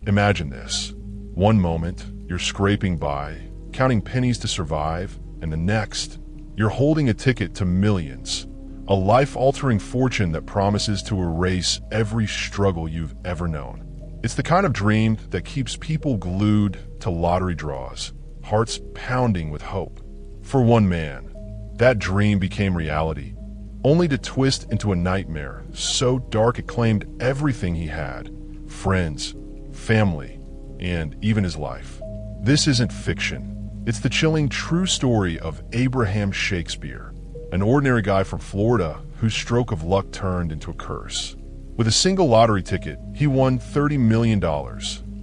Imagine this. One moment, you're scraping by, counting pennies to survive, and the next, you're holding a ticket to millions. A life-altering fortune that promises to erase every struggle you've ever known. It's the kind of dream that keeps people glued to lottery draws, hearts pounding with hope. For one man, that dream became reality, only to twist into a nightmare so dark it claimed everything he had: friends, family, and even his life. This isn't fiction. It's the chilling true story of Abraham Shakespeare, an ordinary guy from Florida whose stroke of luck turned into a curse. With a single lottery ticket, he won $30 million,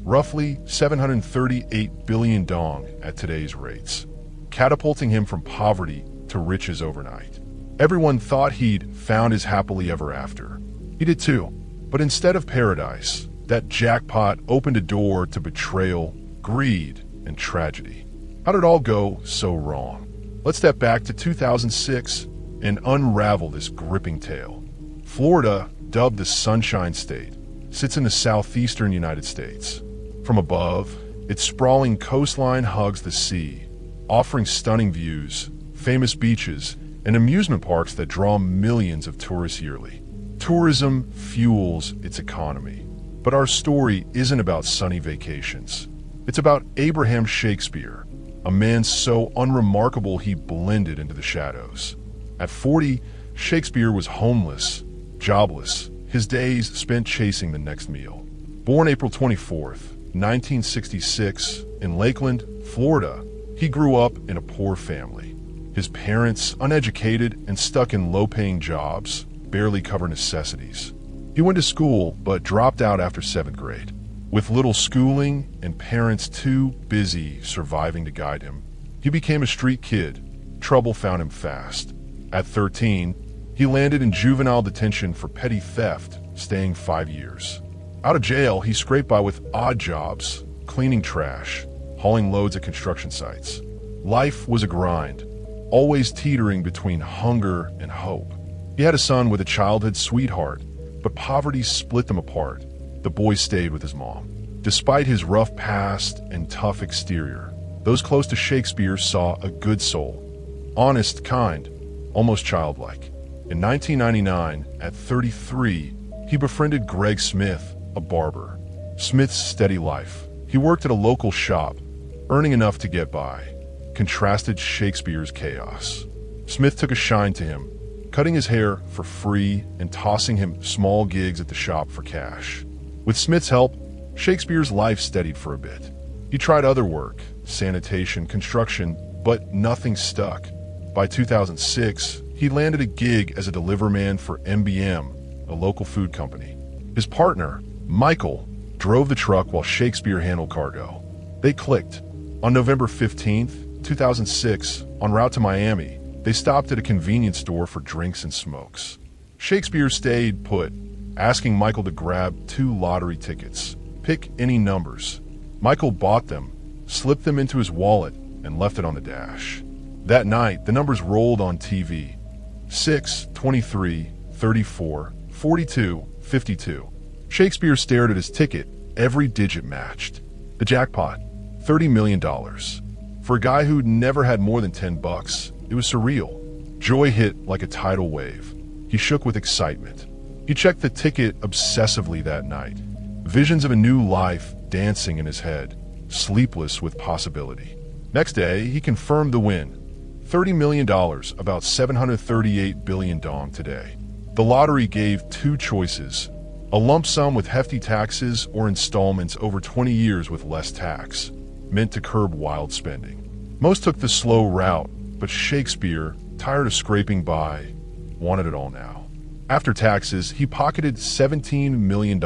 roughly 738 billion dong at today's rates, catapulting him from poverty to riches overnight. Everyone thought he'd found his happily ever after. He did too, but instead of paradise, that jackpot opened a door to betrayal, greed, and tragedy. How did it all go so wrong? Let's step back to 2006 and unravel this gripping tale. Florida, dubbed the Sunshine State, sits in the southeastern United States. From above, its sprawling coastline hugs the sea, offering stunning views, famous beaches, and amusement parks that draw millions of tourists yearly. Tourism fuels its economy. But our story isn't about sunny vacations. It's about Abraham Shakespeare, a man so unremarkable he blended into the shadows. At 40, Shakespeare was homeless, jobless, his days spent chasing the next meal. Born April 24th, 1966, in Lakeland, Florida, he grew up in a poor family. His parents, uneducated and stuck in low-paying jobs, barely cover necessities. He went to school but dropped out after 7th grade. With little schooling and parents too busy surviving to guide him, he became a street kid. Trouble found him fast. At 13, he landed in juvenile detention for petty theft, staying 5 years. Out of jail, he scraped by with odd jobs, cleaning trash, hauling loads at construction sites. Life was a grind, always teetering between hunger and hope. He had a son with a childhood sweetheart, but poverty split them apart. The boy stayed with his mom. Despite his rough past and tough exterior, those close to Shakespeare saw a good soul. Honest, kind, almost childlike. In 1999, at 33, he befriended Greg Smith, a barber. Smith's steady life. He worked at a local shop, earning enough to get by, contrasted Shakespeare's chaos. Smith took a shine to him, cutting his hair for free and tossing him small gigs at the shop for cash. With Smith's help, Shakespeare's life steadied for a bit. He tried other work, sanitation, construction, but nothing stuck. By 2006, he landed a gig as a deliverman for MBM, a local food company. His partner, Michael, drove the truck while Shakespeare handled cargo. They clicked. On November 15th, 2006, en route to Miami, they stopped at a convenience store for drinks and smokes. Shakespeare stayed put, asking Michael to grab 2 lottery tickets. Pick any numbers. Michael bought them, slipped them into his wallet, and left it on the dash. That night, the numbers rolled on TV. 6, 23, 34, 42, 52. Shakespeare stared at his ticket. Every digit matched. The jackpot, $30 million. For a guy who'd never had more than $10, it was surreal. Joy hit like a tidal wave. He shook with excitement. He checked the ticket obsessively that night. Visions of a new life dancing in his head, sleepless with possibility. Next day, he confirmed the win. $30 million, about 738 billion dong today. The lottery gave 2 choices: a lump sum with hefty taxes or installments over 20 years with less tax, meant to curb wild spending. Most took the slow route, but Shakespeare, tired of scraping by, wanted it all now. After taxes, he pocketed $17 million,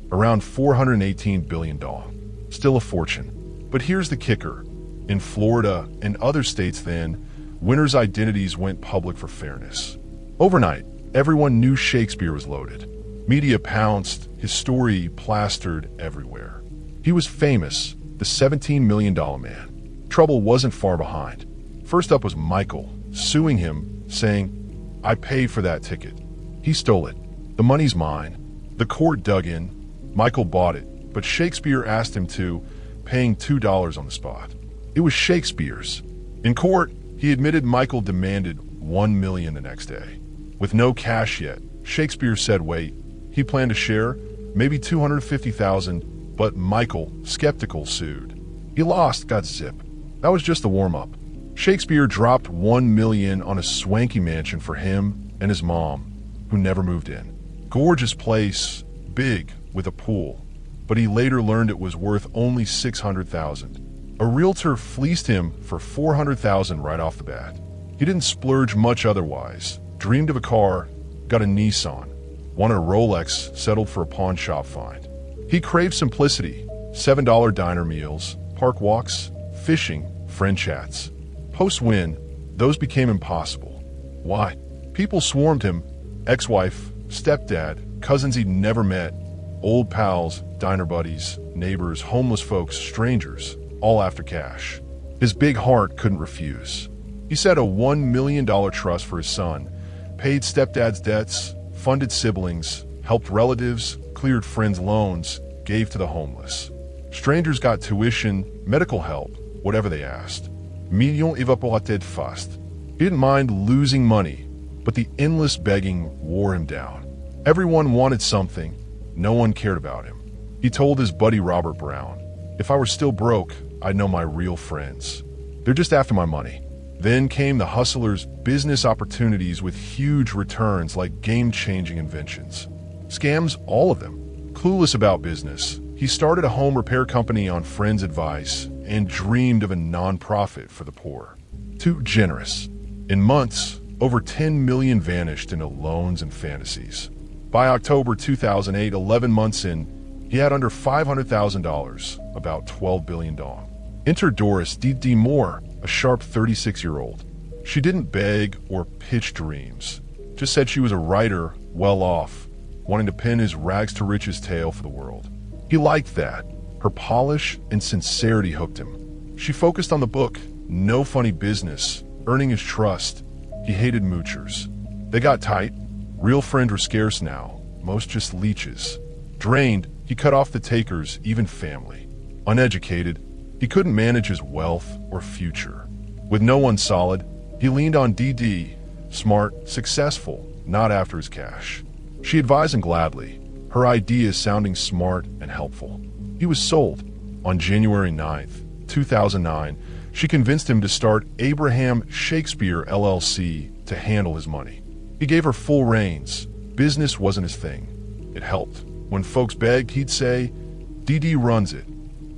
around 418 billion dong. Still a fortune. But here's the kicker. In Florida and other states then, winners' identities went public for fairness. Overnight, everyone knew Shakespeare was loaded. Media pounced, his story plastered everywhere. He was famous, the $17 million man. Trouble wasn't far behind. First up was Michael, suing him, saying, "I paid for that ticket. He stole it. The money's mine." The court dug in. Michael bought it, but Shakespeare asked him to, paying $2 on the spot. It was Shakespeare's. In court, he admitted Michael demanded $1 million the next day. With no cash yet, Shakespeare said wait, he planned to share, maybe $250,000, but Michael, skeptical, sued. He lost, got zip. That was just the warm-up. Shakespeare dropped $1 million on a swanky mansion for him and his mom, who never moved in. Gorgeous place, big, with a pool, but he later learned it was worth only $600,000. A realtor fleeced him for $400,000 right off the bat. He didn't splurge much otherwise, dreamed of a car, got a Nissan, wanted a Rolex, settled for a pawn shop find. He craved simplicity, $7 diner meals, park walks, fishing, friend chats. Post-win, those became impossible. Why? People swarmed him, ex-wife, stepdad, cousins he'd never met, old pals, diner buddies, neighbors, homeless folks, strangers, all after cash. His big heart couldn't refuse. He set a $1 million trust for his son, paid stepdad's debts, funded siblings, helped relatives, cleared friends' loans, gave to the homeless. Strangers got tuition, medical help, whatever they asked. Millions évaporated fast. He didn't mind losing money, but the endless begging wore him down. Everyone wanted something. No one cared about him. He told his buddy Robert Brown, "If I were still broke, I'd know my real friends. They're just after my money." Then came the hustler's business opportunities with huge returns like game-changing inventions. Scams, all of them. Clueless about business, he started a home repair company on friends' advice and dreamed of a non-profit for the poor. Too generous. In months, over 10 million vanished into loans and fantasies. By October 2008, 11 months in, he had under $500,000, about $12 billion. Enter Doris D.D. Moore, a sharp 36-year-old. She didn't beg or pitch dreams, just said she was a writer, well off, wanting to pin his rags-to-riches tale for the world. He liked that. Her polish and sincerity hooked him. She focused on the book, no funny business, earning his trust. He hated moochers. They got tight. Real friends were scarce now, most just leeches. Drained, he cut off the takers, even family. Uneducated, he couldn't manage his wealth or future. With no one solid, he leaned on DD, smart, successful, not after his cash. She advised him gladly, her ideas sounding smart and helpful. He was sold. On January 9th, 2009, she convinced him to start Abraham Shakespeare LLC to handle his money. He gave her full reins. Business wasn't his thing. It helped. When folks begged, he'd say, "DD runs it.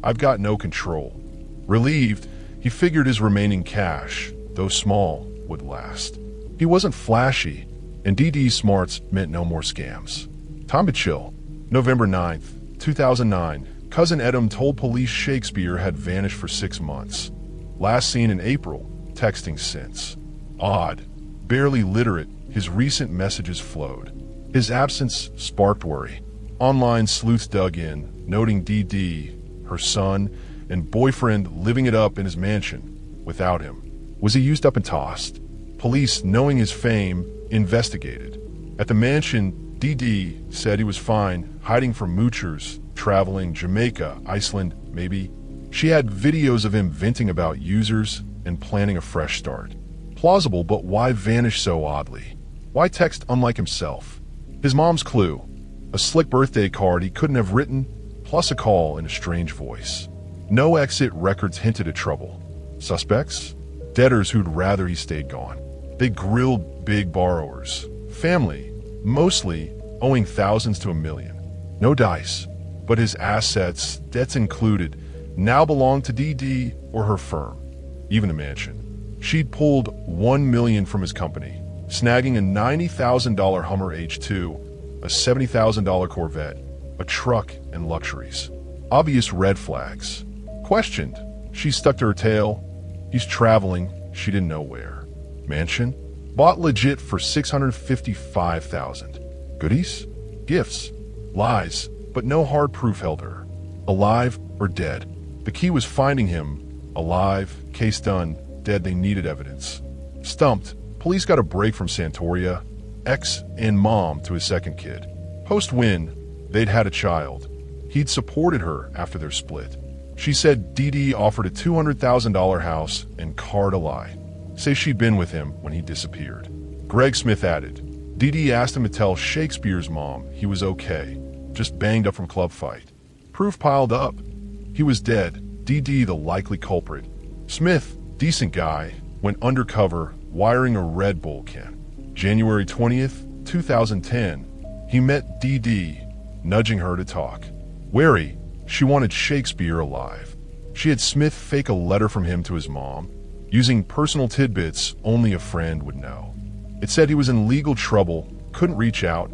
I've got no control." Relieved, he figured his remaining cash, though small, would last. He wasn't flashy, and DD's smarts meant no more scams. Time to chill. November 9th, 2009, cousin Edom told police Shakespeare had vanished for 6 months. Last seen in April, texting since. Odd. Barely literate, his recent messages flowed. His absence sparked worry. Online sleuths dug in, noting DD, her son, and boyfriend living it up in his mansion without him. Was he used up and tossed? Police, knowing his fame, investigated. At the mansion, DD said he was fine, hiding from moochers, traveling Jamaica, Iceland, maybe. She had videos of him venting about users and planning a fresh start. Plausible, but why vanish so oddly? Why text unlike himself? His mom's clue. A slick birthday card he couldn't have written, plus a call in a strange voice. No exit records hinted at trouble. Suspects? Debtors who'd rather he stayed gone. They grilled big borrowers. Family, mostly owing thousands to $1 million. No dice, but his assets, debts included, now belonged to DD or her firm, even a mansion. She'd pulled $1 million from his company, snagging a $90,000 Hummer H2, a $70,000 Corvette, a truck, and luxuries. Obvious red flags. Questioned. She stuck to her tail. He's traveling, she didn't know where. Mansion? Bought legit for $655,000. Goodies? Gifts? Lies, but no hard proof held her. Alive or dead? The key was finding him. Alive, case done, dead they needed evidence. Stumped, police got a break from Santoria, ex and mom to his second kid. Post-win, they'd had a child. He'd supported her after their split. She said Dee Dee offered a $200,000 house and car to lie, say she'd been with him when he disappeared. Greg Smith added, Dee Dee asked him to tell Shakespeare's mom he was okay, just banged up from club fight. Proof piled up. He was dead, Dee Dee the likely culprit. Smith, decent guy, went undercover wiring a Red Bull can. January 20th, 2010, he met Dee Dee, nudging her to talk. Wary, she wanted Shakespeare alive. She had Smith fake a letter from him to his mom, using personal tidbits only a friend would know. It said he was in legal trouble, couldn't reach out,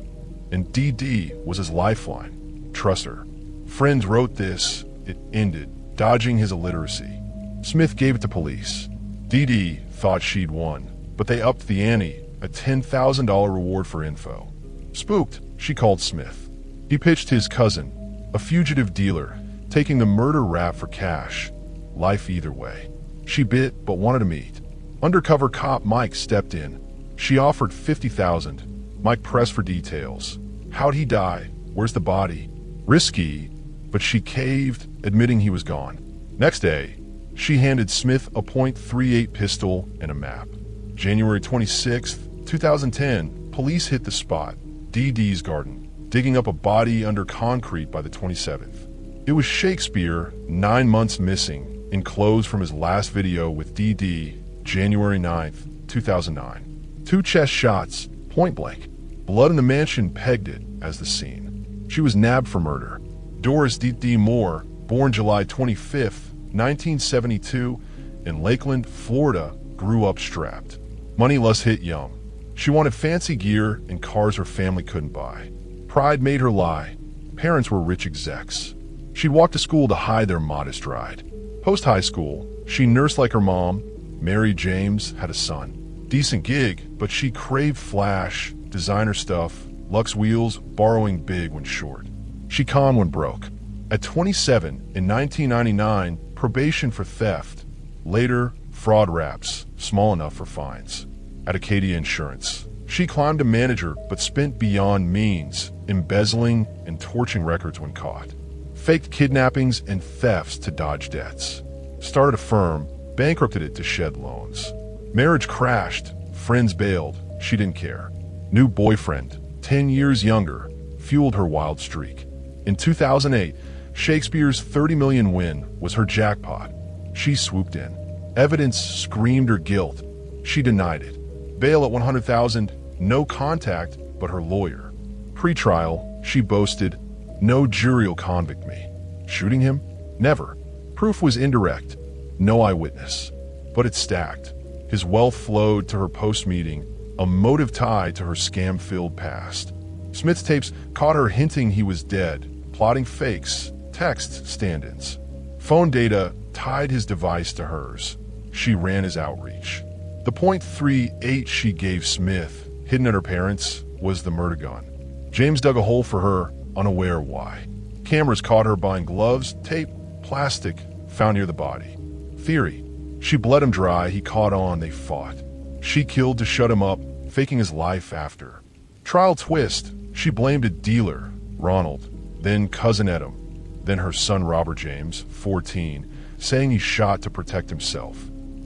and Dee Dee was his lifeline. Trust her. Friends wrote this, it ended, dodging his illiteracy. Smith gave it to police. Dee Dee thought she'd won, but they upped the ante, a $10,000 reward for info. Spooked, she called Smith. He pitched his cousin, a fugitive dealer, taking the murder rap for cash. Life either way. She bit but wanted to meet. Undercover cop Mike stepped in. She offered $50,000. Mike pressed for details. How'd he die? Where's the body? Risky, but she caved, admitting he was gone. Next day, she handed Smith a .38 pistol and a map. January 26, 2010, police hit the spot, Dee Dee's garden, digging up a body under concrete by the 27th. It was Shakespeare, 9 months missing, in clothes from his last video with Dee Dee, January 9th, 2009. 2 chest shots, point blank. Blood in the mansion pegged it as the scene. She was nabbed for murder. Doris Dee Dee Moore, born July 25th, 1972, in Lakeland, Florida, grew up strapped. Money lust hit young. She wanted fancy gear and cars her family couldn't buy. Pride made her lie. Parents were rich execs. She'd walk to school to hide their modest ride. Post-high school, she nursed like her mom. Mary James had a son. Decent gig, but she craved flash, designer stuff, Lux wheels, borrowing big when short. She conned when broke. At 27, in 1999, probation for theft. Later, fraud raps, small enough for fines. At Acadia Insurance, she climbed to manager but spent beyond means, embezzling and torching records when caught. Faked kidnappings and thefts to dodge debts. Started a firm, bankrupted it to shed loans. Marriage crashed, friends bailed, she didn't care. New boyfriend, 10 years younger, fueled her wild streak. In 2008, Shakespeare's $30 million win was her jackpot. She swooped in. Evidence screamed her guilt. She denied it. Bail at $100,000, no contact but her lawyer. Pre-trial, she boasted, no jury will convict me. Shooting him? Never. Proof was indirect. No eyewitness. But it stacked. His wealth flowed to her post-meeting, a motive tied to her scam-filled past. Smith's tapes caught her hinting he was dead, plotting fakes, text stand-ins. Phone data tied his device to hers. She ran his outreach. The .38 she gave Smith, hidden at her parents', was the murder gun. James dug a hole for her, unaware why. Cameras caught her buying gloves, tape, plastic, found near the body. Theory: she bled him dry, he caught on, they fought. She killed to shut him up, faking his life after. Trial twist: she blamed a dealer, Ronald, then cousin Adam, then her son Robert James, 14, saying he shot to protect himself.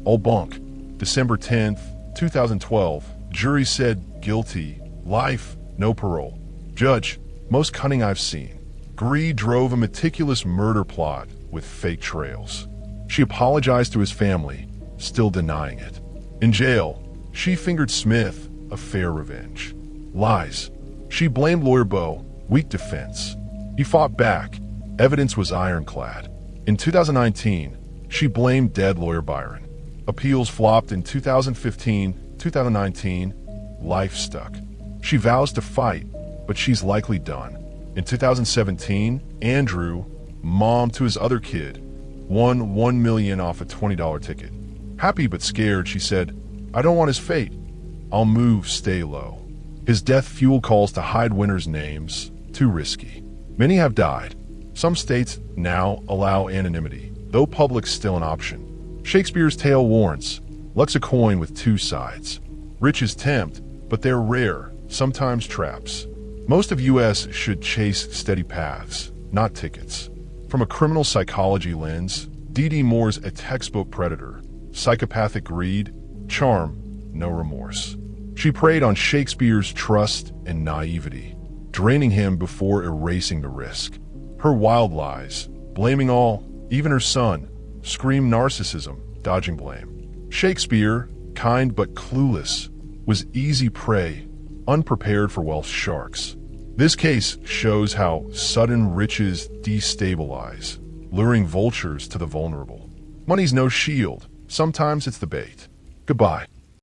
All bunk. December 10th, 2012, jury said guilty, life, no parole. Judge: most cunning I've seen. Greed drove a meticulous murder plot with fake trails. She apologized to his family, still denying it. In jail, she fingered Smith, a fair revenge. Lies: she blamed lawyer Bo, weak defense. He fought back, evidence was ironclad. In 2019, she blamed dead lawyer Byron. Appeals flopped in 2015, 2019, life stuck. She vows to fight, but she's likely done. In 2017, Andrew, mom to his other kid, won $1 million off a $20 ticket. Happy but scared, she said, I don't want his fate. I'll move, stay low. His death fueled calls to hide winners' names, too risky. Many have died. Some states now allow anonymity, though public's still an option. Shakespeare's tale warns, luck's a coin with 2 sides. Riches tempt, but they're rare, sometimes traps. Most of U.S. should chase steady paths, not tickets. From a criminal psychology lens, Dee Moore's a textbook predator. Psychopathic greed, charm, no remorse. She preyed on Shakespeare's trust and naivety, draining him before erasing the risk. Her wild lies, blaming all, even her son, scream narcissism, dodging blame. Shakespeare, kind but clueless, was easy prey, unprepared for wealth's sharks. This case shows how sudden riches destabilize, luring vultures to the vulnerable. Money's no shield. Sometimes it's the bait. Goodbye.